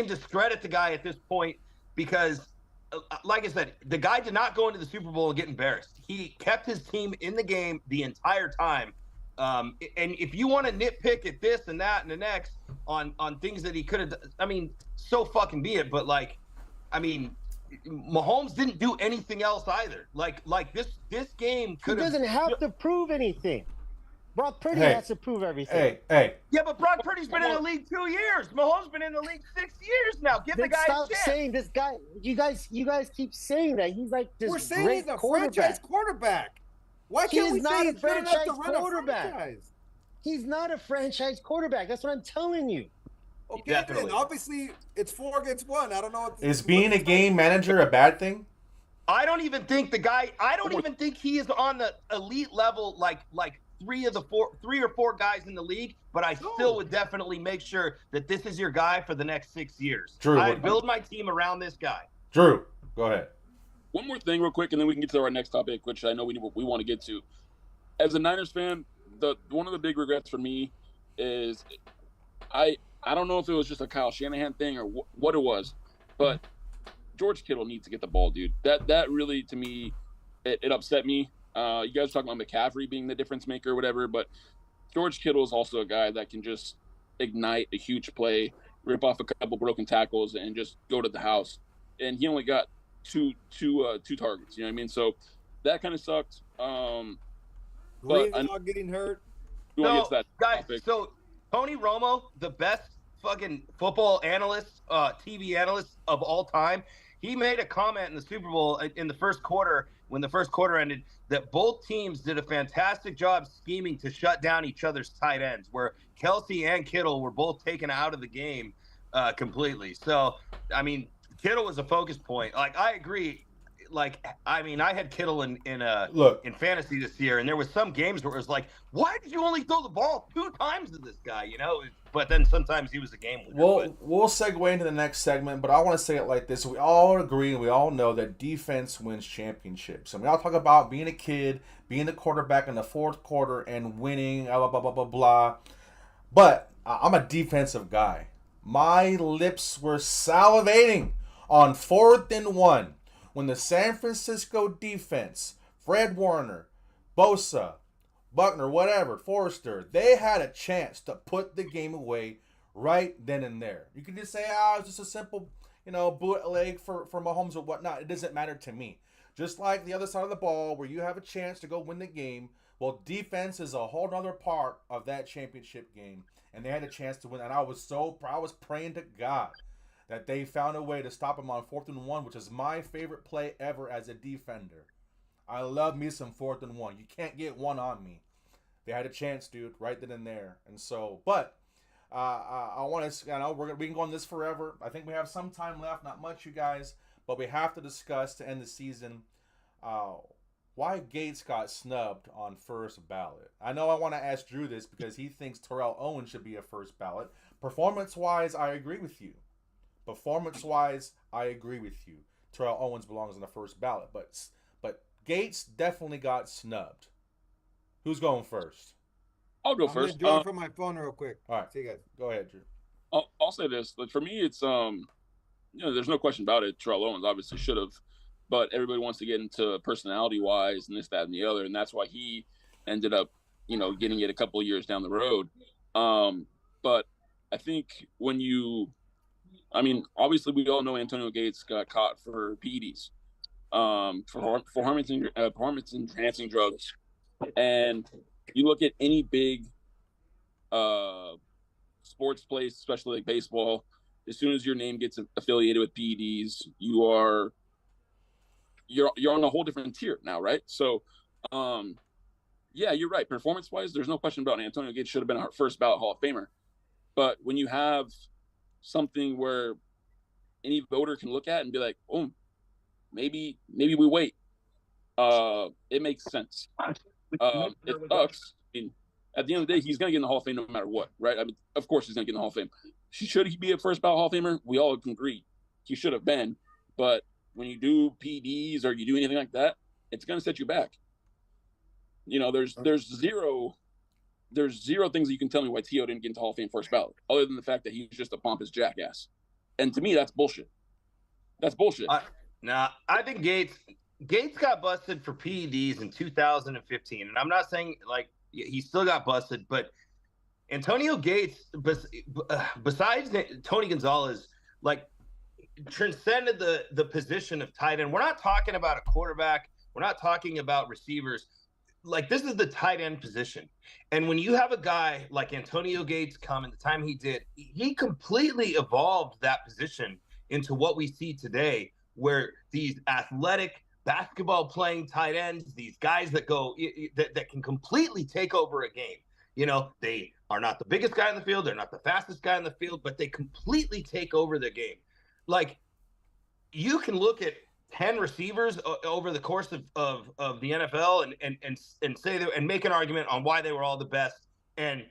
discredit the guy at this point because, like I said, the guy did not go into the Super Bowl and get embarrassed. He kept his team in the game the entire time. And if you want to nitpick at this and that and the next on things that he could have, I mean, so fucking be it. But like, I mean, Mahomes didn't do anything else either. Like this game He could have. doesn't have to prove anything. Brock Purdy Hey. has to prove everything. Hey, Yeah, but Brock Purdy's been in the league 2 years. Mahomes been in the league 6 years now. Give the Then guy stop a chance. saying this guy. You guys keep saying that he's like this We're saying great he's a quarterback. franchise quarterback. Why He can't is we not say a he's good enough to franchise run a quarterback. franchise? He's not a franchise quarterback. That's what I'm telling you. Okay, Definitely. then obviously it's 4 against 1. I don't know. is being a game manager a bad thing? I don't even think he is on the elite level like 3 or 4 guys in the league, but I still would definitely make sure that this is your guy for the next 6 years. Drew, I build my team around this guy. Drew, go ahead. One more thing real quick, and then we can get to our next topic, which I know we want to get to. As a Niners fan, one of the big regrets for me is I don't know if it was just a Kyle Shanahan thing or what it was, but George Kittle needs to get the ball, dude. That really, to me, it upset me. You guys were talking about McCaffrey being the difference maker or whatever, but George Kittle is also a guy that can just ignite a huge play, rip off a couple broken tackles, and just go to the house. And he only got two targets. You know what I mean? So that kind of sucked. But not getting hurt. we want to get to that guys, topic. so Tony Romo, the best fucking football analyst, TV analyst of all time, he made a comment in the Super Bowl in the first quarter, when the first quarter ended, that both teams did a fantastic job scheming to shut down each other's tight ends, where Kelsey and Kittle were both taken out of the game completely. So, I mean, Kittle was a focus point. Like, I agree. Like, I mean, I had Kittle in fantasy this year, and there was some games where it was like, why did you only throw the ball 2 times to this guy, you know? But then sometimes he was a game winner. We'll segue into the next segment, but I want to say it like this. We all agree and we all know that defense wins championships. And we all talk about being a kid, being the quarterback in the fourth quarter and winning, blah, blah, blah, blah, blah. But I'm a defensive guy. My lips were salivating on 4th and 1 when the San Francisco defense, Fred Warner, Bosa, Buckner, whatever, Forrester, they had a chance to put the game away right then and there. You can just say, it's just a simple, bootleg for Mahomes or whatnot. It doesn't matter to me. Just like the other side of the ball where you have a chance to go win the game, well, defense is a whole other part of that championship game. And they had a chance to win. And I was praying to God that they found a way to stop him on 4th and 1, which is my favorite play ever as a defender. I love me some 4th and 1. You can't get one on me. They had a chance, dude, right then and there. And so, but I want to, we can go on this forever. I think we have some time left, not much, you guys, but we have to discuss to end the season why Gates got snubbed on first ballot. I know I want to ask Drew this because he thinks Terrell Owens should be a first ballot. Performance-wise, I agree with you. Terrell Owens belongs on the first ballot, but Gates definitely got snubbed. Who's going first? I'll go I'm first. going from my phone real quick. All right. See you guys. Go ahead, Drew. I'll say this. Like, for me, it's there's no question about it. Terrell Owens obviously should have, but everybody wants to get into personality-wise and this, that, and the other, and that's why he ended up, getting it a couple of years down the road. But I think obviously we all know Antonio Gates got caught for PEDs, for performance-enhancing drugs. And you look at any big sports place, especially like baseball, as soon as your name gets affiliated with PEDs, you're on a whole different tier now, right? So, yeah, you're right. Performance-wise, there's no question about it. Antonio Gates should have been our first ballot Hall of Famer. But when you have something where any voter can look at and be like, oh, maybe we wait, it makes sense. It sucks. I mean, at the end of the day, he's going to get in the Hall of Fame no matter what, right? I mean, of course he's going to get in the Hall of Fame. Should he be a first ballot Hall of Famer? We all can agree he should have been. But when you do PDs or you do anything like that, it's going to set you back. There's zero things that you can tell me why T.O. didn't get into Hall of Fame first ballot, other than the fact that he's just a pompous jackass. And to me, that's bullshit. That's bullshit. I think Gates got busted for PEDs in 2015, and I'm not saying like he still got busted, but Antonio Gates, besides Tony Gonzalez, like transcended the position of tight end. We're not talking about a quarterback. We're not talking about receivers. Like, this is the tight end position. And when you have a guy like Antonio Gates come in the time he did, he completely evolved that position into what we see today, where these athletic basketball playing tight ends, these guys that go that can completely take over a game. You know, they are not the biggest guy in the field, they're not the fastest guy in the field, but they completely take over the game. Like, you can look at 10 receivers over the course of the NFL and say that, and make an argument on why they were all the best, and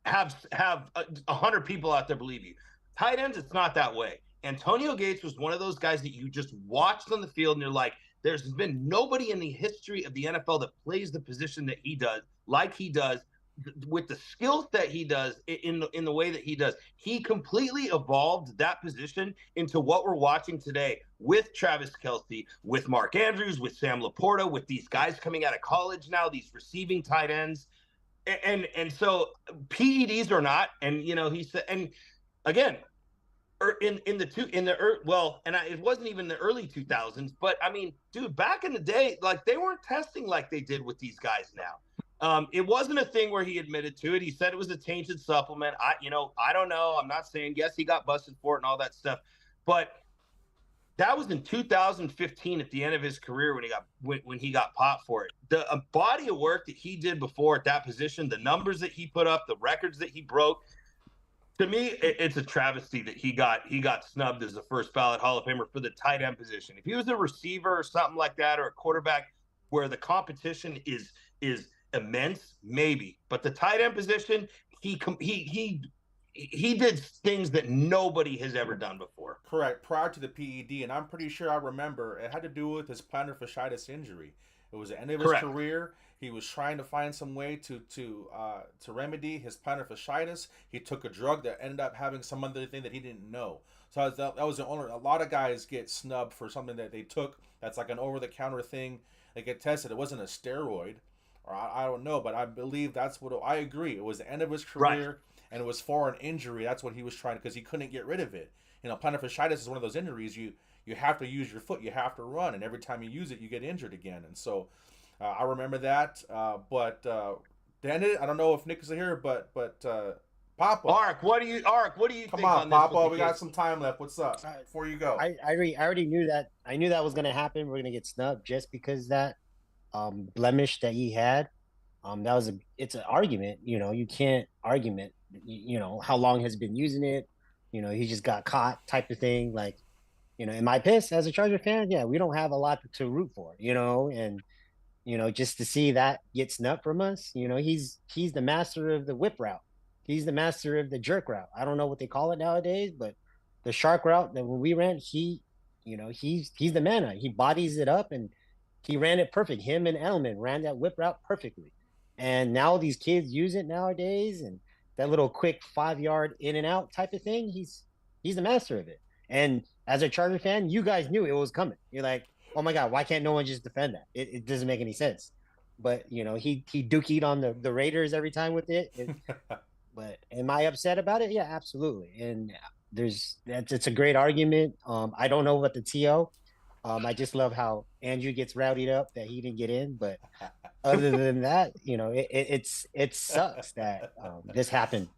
have 100 people out there believe you. Tight ends, it's not that way. Antonio Gates was one of those guys that you just watched on the field and you're like, there's been nobody in the history of the NFL that plays the position that he does, like he does, with the skills that he does in the way that he does. He completely evolved that position into what we're watching today with Travis Kelce, with Mark Andrews, with Sam Laporta, with these guys coming out of college now, these receiving tight ends. And so PEDs or not, and you know, he said, and again, it wasn't even the early 2000s, but I mean, dude, back in the day, like, they weren't testing like they did with these guys now. It wasn't a thing where he admitted to it. He said it was a tainted supplement. I don't know. I'm not saying, yes, he got busted for it and all that stuff, but that was in 2015 at the end of his career when he got popped for it. The body of work that he did before at that position, the numbers that he put up, the records that he broke. To me, it's a travesty that he got snubbed as the first ballot Hall of Famer for the tight end position. If he was a receiver or something like that, or a quarterback where the competition is immense, maybe. But the tight end position, he did things that nobody has ever done before. Correct. Prior to the PED, and I'm pretty sure I remember it had to do with his plantar fasciitis injury. It was the end of his career. He was trying to find some way to remedy his plantar fasciitis. He took a drug that ended up having some other thing that he didn't know. So that was the only. A lot of guys get snubbed for something that they took that's like an over-the-counter thing. They get tested. It wasn't a steroid, or I don't know, but I believe that's what. I agree. It was the end of his career, and it was for an injury. That's what he was trying, because he couldn't get rid of it. You know, plantar fasciitis is one of those injuries you have to use your foot. You have to run, and every time you use it, you get injured again. And so I remember that. But Dan, I don't know if Nick is here, but Papa. Ark, what do you think? Come on, Papa. We got some time left. What's up? Before you go, I already knew that. I knew that was gonna happen. We're gonna get snubbed just because that blemish that he had. It's an argument. You know, you can't argument. You know, how long has he been using it? You know, he just got caught, type of thing. Like, you know, am I pissed as a Charger fan? Yeah, we don't have a lot to root for, you know, and, you know, just to see that get snubbed from us, you know, he's the master of the whip route. He's the master of the jerk route. I don't know what they call it nowadays, but the shark route that when we ran, he's the man. He bodies it up, and he ran it perfect. Him and Edelman ran that whip route perfectly. And now these kids use it nowadays, and that little quick 5-yard in and out type of thing, he's the master of it. And as a Charger fan, you guys knew it was coming. You're like, oh my God, why can't no one just defend that? It doesn't make any sense. But, you know, he dookied on the Raiders every time with it. But am I upset about it? Yeah, absolutely. And it's a great argument. I don't know about the TO. I just love how Andrew gets rowdied up that he didn't get in. But other than that, you know, it sucks that this happened.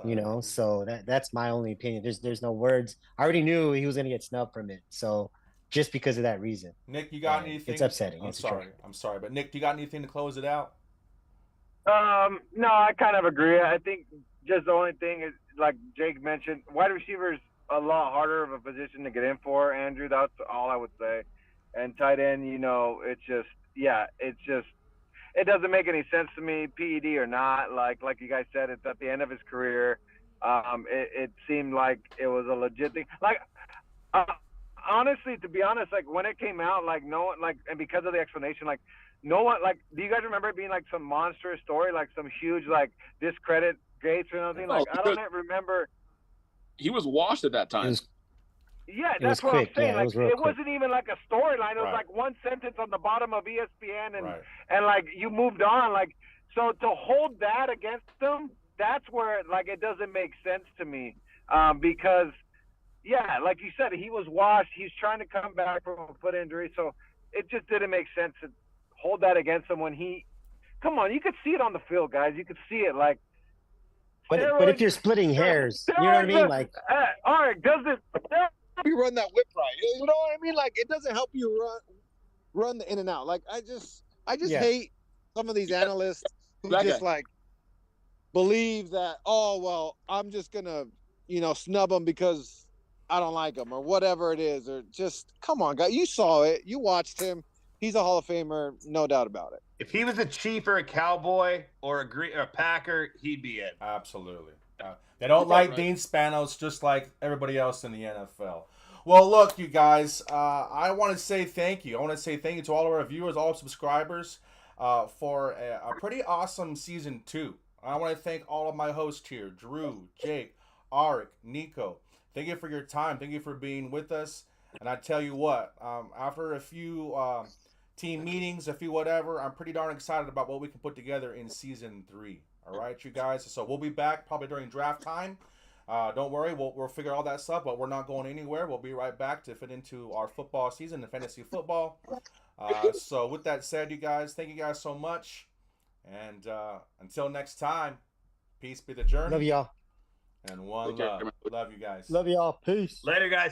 You know, so that's my only opinion. There's no words. I already knew he was going to get snubbed from it. So just because of that reason. Nick, you got anything? It's upsetting. I'm sorry, but Nick, do you got anything to close it out? No, I kind of agree. I think just the only thing is, like Jake mentioned, wide receiver is a lot harder of a position to get in for, Andrew. That's all I would say. And tight end, you know, it doesn't make any sense to me, PED or not. Like you guys said, it's at the end of his career. It seemed like it was a legit thing. Like, honestly, to be honest, like when it came out, like no one, like, and because of the explanation, like no one, like, do you guys remember it being like some monstrous story, like some huge, like, discredit Gates or something? Like, I don't remember. He was washed at that time. Yeah, It was that's what I'm quick. saying. Yeah, it Like was real it quick. wasn't even like a storyline. It was Right. like one sentence on the bottom of ESPN, and Right. and like you moved on. Like so to hold that against them, that's where like it doesn't make sense to me. Because yeah, like you said, he was washed. He's trying to come back from a foot injury, so it just didn't make sense to hold that against him when he. Come on, you could see it on the field, guys. You could see it. Like But if you're splitting hairs, you know what I mean? Like, all right, does it? You run that whip right. You know what I mean? Like it doesn't help you run the in and out. Like I just Yeah. hate some of these analysts who That just guy. like believe that, oh well, I'm just gonna snub them because I don't like them or whatever it is, or just come on, guy. You saw it. You watched him. He's a Hall of Famer, no doubt about it. If he was a Chief or a Cowboy or a Packer, he'd be in. Absolutely. They don't You're like right. Dean Spanos just like everybody else in the NFL. Well, look, you guys, I want to say thank you. I want to say thank you to all of our viewers, all subscribers, for a pretty awesome season 2. I want to thank all of my hosts here, Drew, Jake, Arik, Nico. Thank you for your time. Thank you for being with us. And I tell you what, after a few team meetings, a few whatever, I'm pretty darn excited about what we can put together in season 3. All right, you guys. So we'll be back probably during draft time. Don't worry, we'll figure all that stuff, but we're not going anywhere. We'll be right back to fit into our football season and fantasy football. So with that said, you guys, thank you guys so much. And until next time, peace be the journey. love y'all. And one Take care, love. man. Love you guys. Love y'all. Peace. Later, guys.